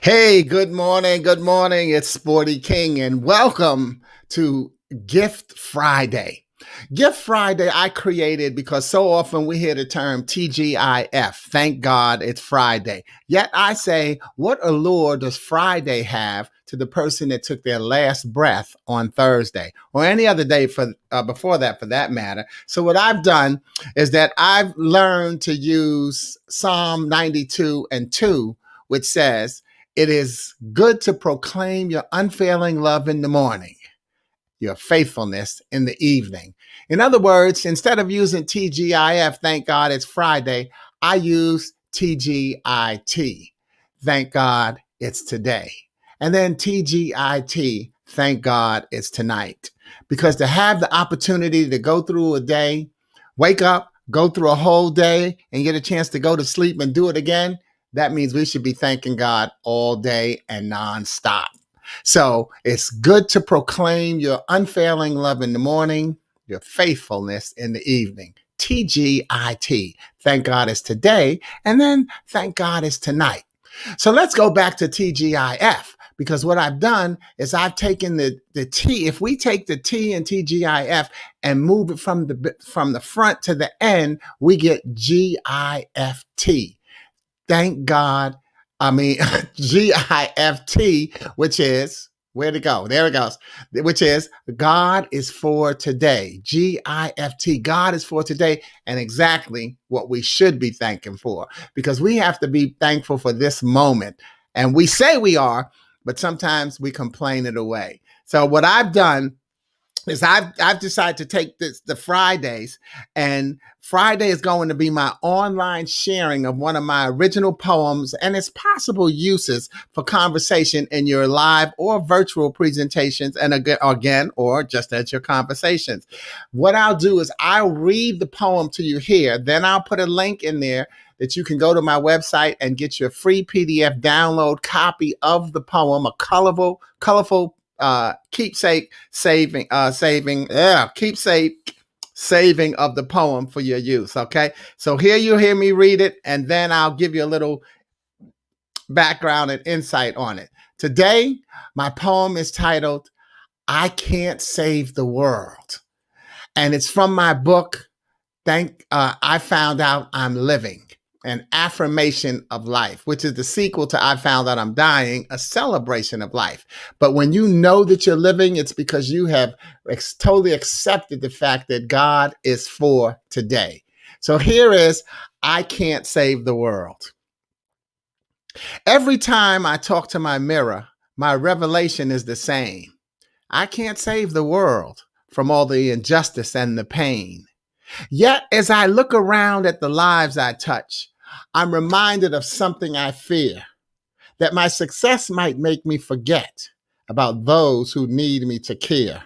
Hey, good morning. Good morning. It's Sporty King, and welcome to Gift Friday. Gift Friday, I created because so often we hear the term TGIF. Thank God it's Friday. Yet I say, what allure does Friday have to the person that took their last breath on Thursday or any other day for before that, for that matter? So what I've done is that I've learned to use Psalm 92 and 2, which says, it is good to proclaim your unfailing love in the morning, your faithfulness in the evening. In other words, instead of using TGIF, thank God it's Friday, I use TGIT, thank God it's today. And then TGIT, thank God it's tonight. Because to have the opportunity to go through a day, wake up, go through a whole day, and get a chance to go to sleep and do it again, that means we should be thanking God all day and nonstop. So it's good to proclaim your unfailing love in the morning, your faithfulness in the evening. TGIT. Thank God it's today. And then thank God it's tonight. So let's go back to TGIF because what I've done is I've taken the T. If we take the T in TGIF and move it from the front to the end, we get GIFT. Thank God. I mean, GIFT, which is, where'd it go? There it goes, which is God is for today. GIFT, God is for today, and exactly what we should be thanking for, because we have to be thankful for this moment. And we say we are, but sometimes we complain it away. So what I've done is I've decided to take the Fridays, and Friday is going to be my online sharing of one of my original poems and its possible uses for conversation in your live or virtual presentations, and again, or just at your conversations. What I'll do is I'll read the poem to you here, then I'll put a link in there that you can go to my website and get your free PDF download copy of the poem, a colorful keepsake saving of the poem for your use. Okay, so here you hear me read it, and then I'll give you a little background and insight on it. Today, my poem is titled I Can't Save the World, and it's from my book I Found Out I'm Living, an affirmation of life, which is the sequel to I Found Out I'm Dying, a celebration of life. But when you know that you're living, it's because you have totally accepted the fact that God is for today. So here is I Can't Save the World. Every time I talk to my mirror, my revelation is the same. I can't save the world from all the injustice and the pain. Yet, as I look around at the lives I touch, I'm reminded of something I fear, that my success might make me forget about those who need me to care.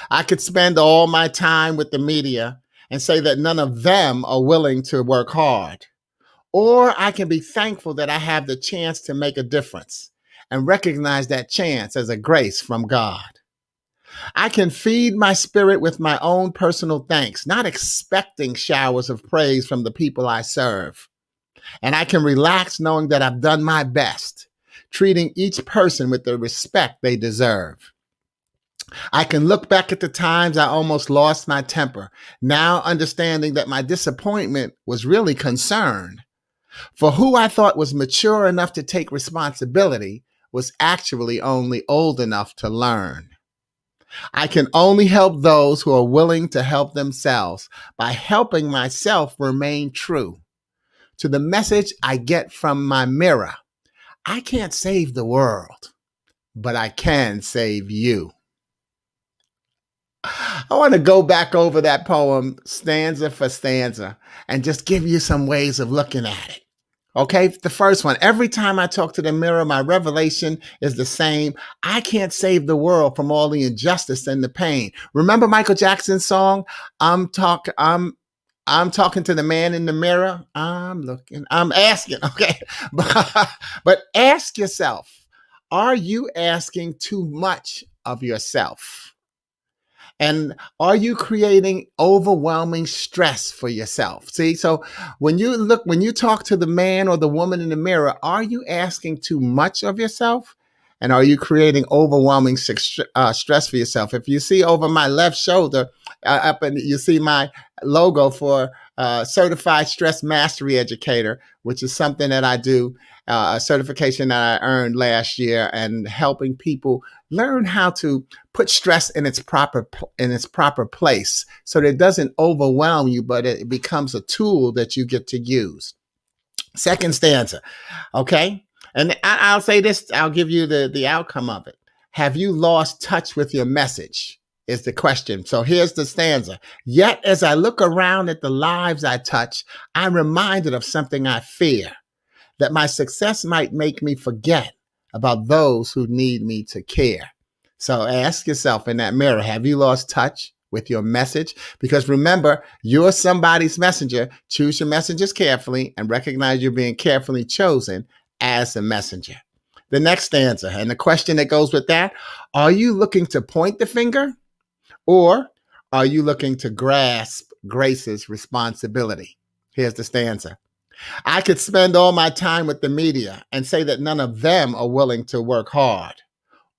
I could spend all my time with the media and say that none of them are willing to work hard. Or I can be thankful that I have the chance to make a difference and recognize that chance as a grace from God. I can feed my spirit with my own personal thanks, not expecting showers of praise from the people I serve. And I can relax knowing that I've done my best, treating each person with the respect they deserve. I can look back at the times I almost lost my temper, now understanding that my disappointment was really concern. For who I thought was mature enough to take responsibility was actually only old enough to learn. I can only help those who are willing to help themselves by helping myself remain true to the message I get from my mirror. I can't save the world, but I can save you. I want to go back over that poem stanza for stanza and just give you some ways of looking at it. Okay, the first one. Every time I talk to the mirror, my revelation is the same. I can't save the world from all the injustice and the pain. Remember Michael Jackson's song? I'm talking to the man in the mirror. I'm asking. Okay, but ask yourself: are you asking too much of yourself? And are you creating overwhelming stress for yourself? See, so when you talk to the man or the woman in the mirror, are you asking too much of yourself? And are you creating overwhelming stress for yourself? If you see over my left shoulder, up and you see my logo for Certified Stress Mastery Educator, which is something that I do, a certification that I earned last year, and helping people learn how to put stress in its proper place so that it doesn't overwhelm you, but it becomes a tool that you get to use. Second stanza, okay? And I'll say this, I'll give you the outcome of it. Have you lost touch with your message? Is the question. So here's the stanza. Yet as I look around at the lives I touch, I'm reminded of something I fear, that my success might make me forget about those who need me to care. So ask yourself in that mirror, have you lost touch with your message? Because remember, you're somebody's messenger. Choose your messengers carefully and recognize you're being carefully chosen as a messenger. The next stanza, and the question that goes with that, are you looking to point the finger, or are you looking to grasp grace's responsibility? Here's the stanza. I could spend all my time with the media and say that none of them are willing to work hard.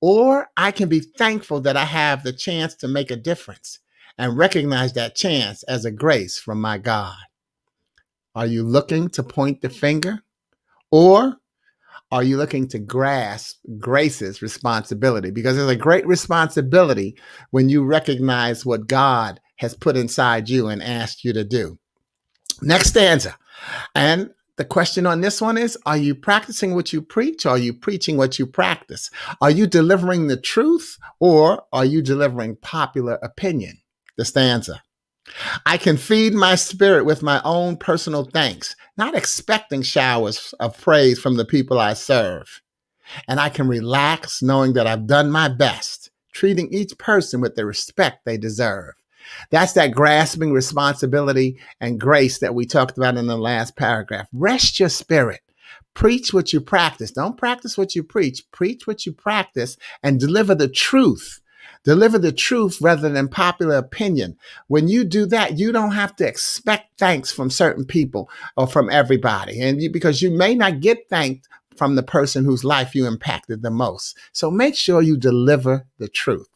Or I can be thankful that I have the chance to make a difference and recognize that chance as a grace from my God. Are you looking to point the finger, or are you looking to grasp grace's responsibility? Because there's a great responsibility when you recognize what God has put inside you and asked you to do. Next stanza. And the question on this one is, are you practicing what you preach, or are you preaching what you practice? Are you delivering the truth, or are you delivering popular opinion? The stanza. I can feed my spirit with my own personal thanks, not expecting showers of praise from the people I serve. And I can relax knowing that I've done my best, treating each person with the respect they deserve. That's that grasping responsibility and grace that we talked about in the last paragraph. Rest your spirit. Preach what you practice. Don't practice what you preach. Preach what you practice and deliver the truth. Deliver the truth rather than popular opinion. When you do that, you don't have to expect thanks from certain people or from everybody. Because you may not get thanked from the person whose life you impacted the most. So make sure you deliver the truth.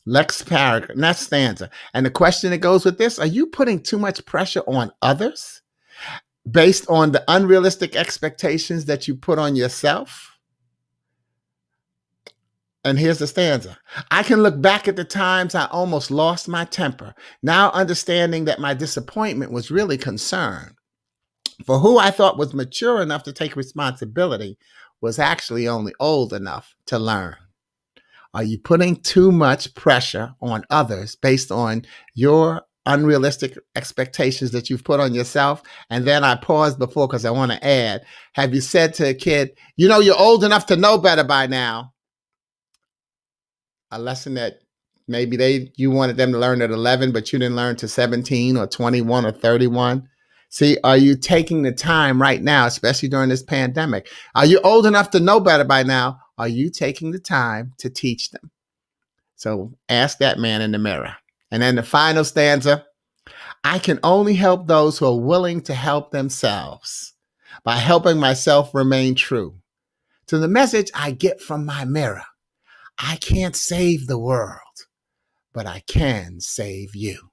Next paragraph, next stanza. And the question that goes with this, are you putting too much pressure on others based on the unrealistic expectations that you put on yourself? And here's the stanza. I can look back at the times I almost lost my temper, now understanding that my disappointment was really concern. For who I thought was mature enough to take responsibility was actually only old enough to learn. Are you putting too much pressure on others based on your unrealistic expectations that you've put on yourself? And then I paused before because I want to add, have you said to a kid, you know, you're old enough to know better by now? A lesson that maybe you wanted them to learn at 11, but you didn't learn to 17 or 21 or 31. See, are you taking the time right now, especially during this pandemic? Are you old enough to know better by now? Are you taking the time to teach them? So ask that man in the mirror. And then the final stanza, I can only help those who are willing to help themselves by helping myself remain true to the message I get from my mirror. I can't save the world, but I can save you.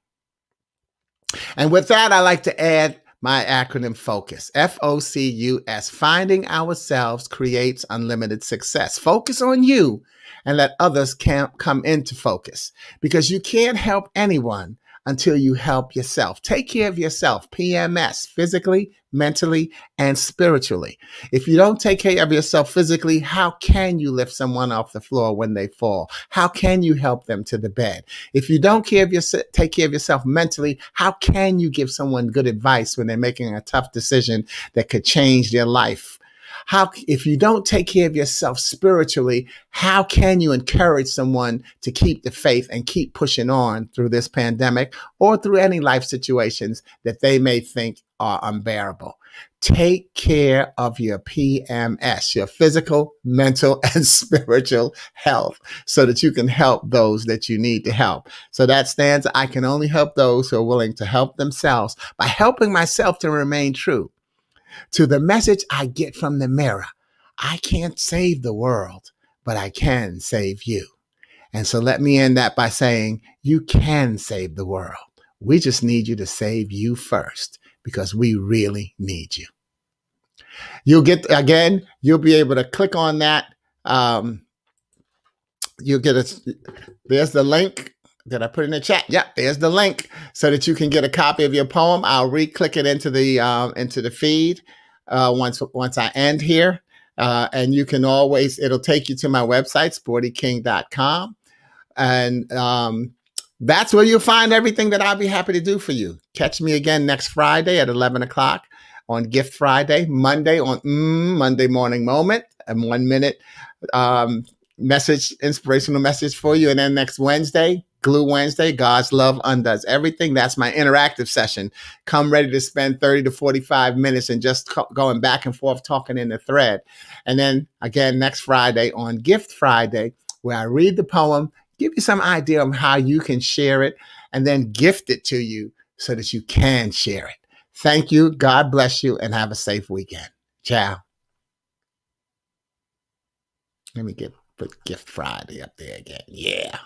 And with that, I like to add my acronym FOCUS, FOCUS. Finding ourselves creates unlimited success. Focus on you and let others come into focus, because you can't help anyone until you help yourself. Take care of yourself, PMS, physically, mentally, and spiritually. If you don't take care of yourself physically, how can you lift someone off the floor when they fall? How can you help them to the bed? If you don't take care of yourself mentally, how can you give someone good advice when they're making a tough decision that could change their life? If you don't take care of yourself spiritually, how can you encourage someone to keep the faith and keep pushing on through this pandemic or through any life situations that they may think are unbearable? Take care of your PMS, your physical, mental, and spiritual health, so that you can help those that you need to help. So that stands, I can only help those who are willing to help themselves by helping myself to remain true to the message I get from the mirror. I can't save the world, but I can save you. And so let me end that by saying, you can save the world. We just need you to save you first, because we really need you. You'll get, again, you'll be able to click on that. You'll get there's the link that I put in the chat. Yep, there's the link so that you can get a copy of your poem. I'll re-click it into the feed once I end here. And you can always, it'll take you to my website, sportyking.com. And that's where you'll find everything that I'll be happy to do for you. Catch me again next Friday at 11 o'clock on Gift Friday, Monday on Monday Morning Moment, and 1 minute message, inspirational message for you. And then next Wednesday, Glue Wednesday, God's Love Undoes Everything. That's my interactive session. Come ready to spend 30 to 45 minutes and just going back and forth, talking in the thread. And then again, next Friday on Gift Friday, where I read the poem, give you some idea of how you can share it, and then gift it to you so that you can share it. Thank you. God bless you, and have a safe weekend. Ciao. Let me put Gift Friday up there again. Yeah.